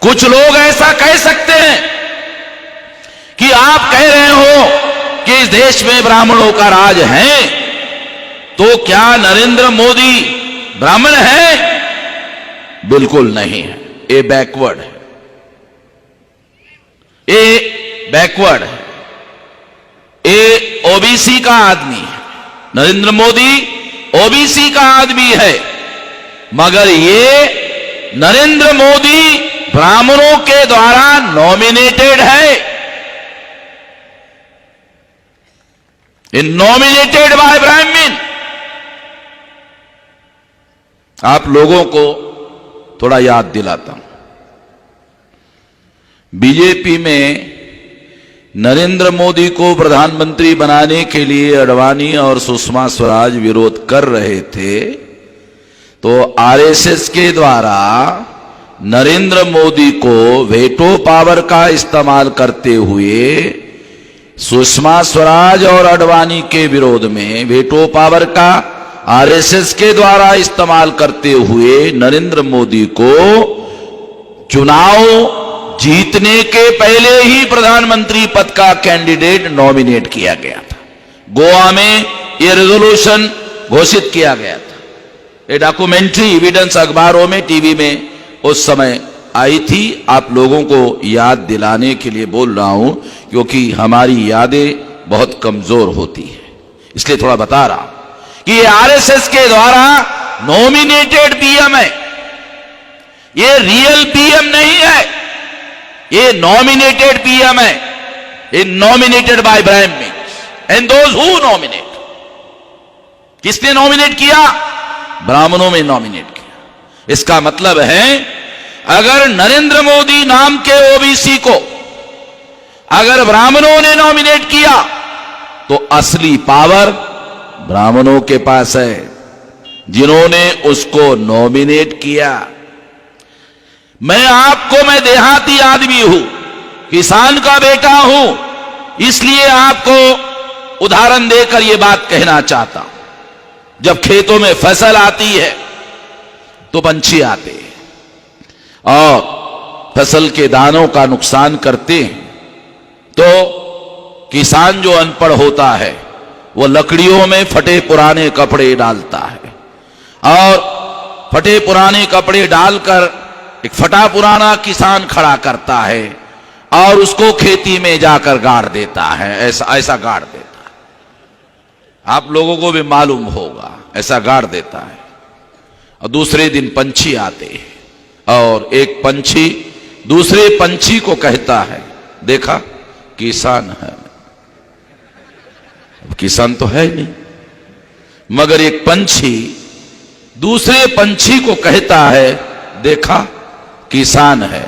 कुछ लोग ऐसा कह सकते हैं कि आप कह रहे हो कि इस देश में ब्राह्मणों का राज है, तो क्या नरेंद्र मोदी ब्राह्मण है? बिल्कुल नहीं है। ये बैकवर्ड है, ये बैकवर्ड है, ये ओबीसी का आदमी है। नरेंद्र मोदी ओबीसी का आदमी है, मगर ये नरेंद्र मोदी ब्राह्मणों के द्वारा नॉमिनेटेड है। नॉमिनेटेड बाय ब्राह्मण। आप लोगों को थोड़ा याद दिलाता हूं, बीजेपी में नरेंद्र मोदी को प्रधानमंत्री बनाने के लिए अडवाणी और सुषमा स्वराज विरोध कर रहे थे, तो आरएसएस के द्वारा नरेंद्र मोदी को वेटो पावर का इस्तेमाल करते हुए सुषमा स्वराज और अडवाणी के विरोध में वेटो पावर का आरएसएस के द्वारा इस्तेमाल करते हुए नरेंद्र मोदी को चुनाव जीतने के पहले ही प्रधानमंत्री पद का कैंडिडेट नॉमिनेट किया गया था। गोवा में यह रेजोल्यूशन घोषित किया गया था। ये डॉक्यूमेंट्री एविडेंस अखबारों में, टीवी में उस समय आई थी। आप लोगों को याद दिलाने के लिए बोल रहा हूं, क्योंकि हमारी यादें बहुत कमजोर होती है, इसलिए थोड़ा बता रहा हूं कि ये आरएसएस के द्वारा नॉमिनेटेड पीएम है, ये रियल पीएम नहीं है, ये नॉमिनेटेड पीएम है। ये nominated by Brahmins and those who nominate. किसने नॉमिनेट किया? ब्राह्मणों में नॉमिनेट किया। इसका मतलब है अगर नरेंद्र मोदी नाम के ओबीसी को अगर ब्राह्मणों ने नॉमिनेट किया, तो असली पावर ब्राह्मणों के पास है, जिन्होंने उसको नॉमिनेट किया। मैं देहाती आदमी हूं, किसान का बेटा हूं, इसलिए आपको उदाहरण देकर यह बात कहना चाहता हूं। जब खेतों में फसल आती है तो पंछी आते हैं और फसल के दानों का नुकसान करते हैं, तो किसान जो अनपढ़ होता है वो लकड़ियों में फटे पुराने कपड़े डालता है और फटे पुराने कपड़े डालकर एक फटा पुराना किसान खड़ा करता है और उसको खेती में जाकर गाड़ देता है। ऐसा गाड़ देता है, आप लोगों को भी मालूम होगा, ऐसा गाड़ देता है। और दूसरे दिन पंछी आते हैं और एक पंछी दूसरे पंछी को कहता है, देखा किसान है। अब किसान तो है नहीं, मगर एक पंछी दूसरे पंछी को कहता है, देखा किसान है।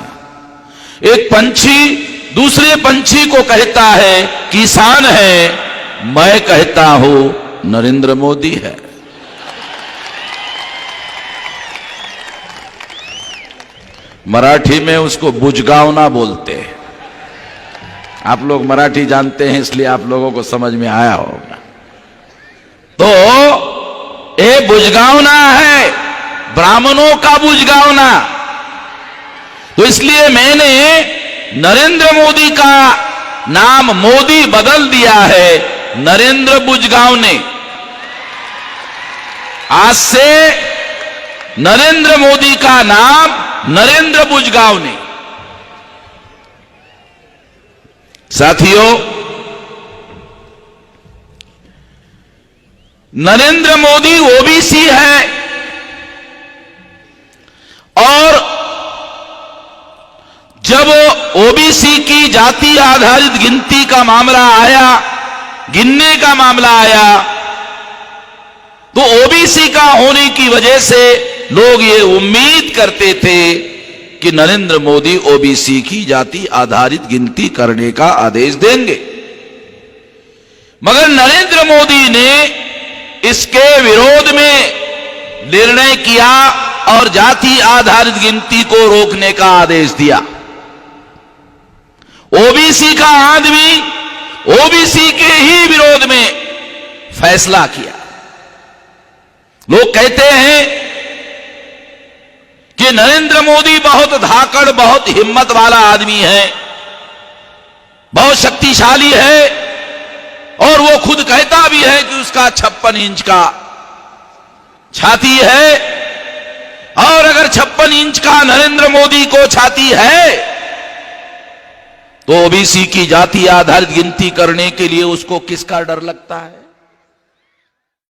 एक पंछी दूसरे पंछी को कहता है किसान है, मैं कहता हूं नरेंद्र मोदी है। मराठी में उसको बुजगावना बोलते हैं। आप लोग मराठी जानते हैं, इसलिए आप लोगों को समझ में आया होगा। तो ये बुजगावना है, ब्राह्मणों का बुजगावना। तो इसलिए मैंने नरेंद्र मोदी का नाम मोदी बदल दिया है नरेंद्र बुजगावने। आज से नरेंद्र मोदी का नाम नरेंद्र बुजगावने। साथियों, नरेंद्र मोदी ओबीसी है और जब ओबीसी की जाति आधारित गिनती का मामला आया, गिनने का मामला आया, तो ओबीसी का होने की वजह से लोग ये उम्मीद करते थे कि नरेंद्र मोदी ओबीसी की जाति आधारित गिनती करने का आदेश देंगे। मगर नरेंद्र मोदी ने इसके विरोध में निर्णय किया और जाति आधारित गिनती को रोकने का आदेश दिया। ओबीसी का आदमी ओबीसी के ही विरोध में फैसला किया। लोग कहते हैं कि नरेंद्र मोदी बहुत धाकड़, बहुत हिम्मत वाला आदमी है, बहुत शक्तिशाली है, और वो खुद कहता भी है कि उसका 56 इंच का छाती है, और अगर 56 इंच का नरेंद्र मोदी को छाती है तो ओबीसी की जाति आधारित गिनती करने के लिए उसको किसका डर लगता है?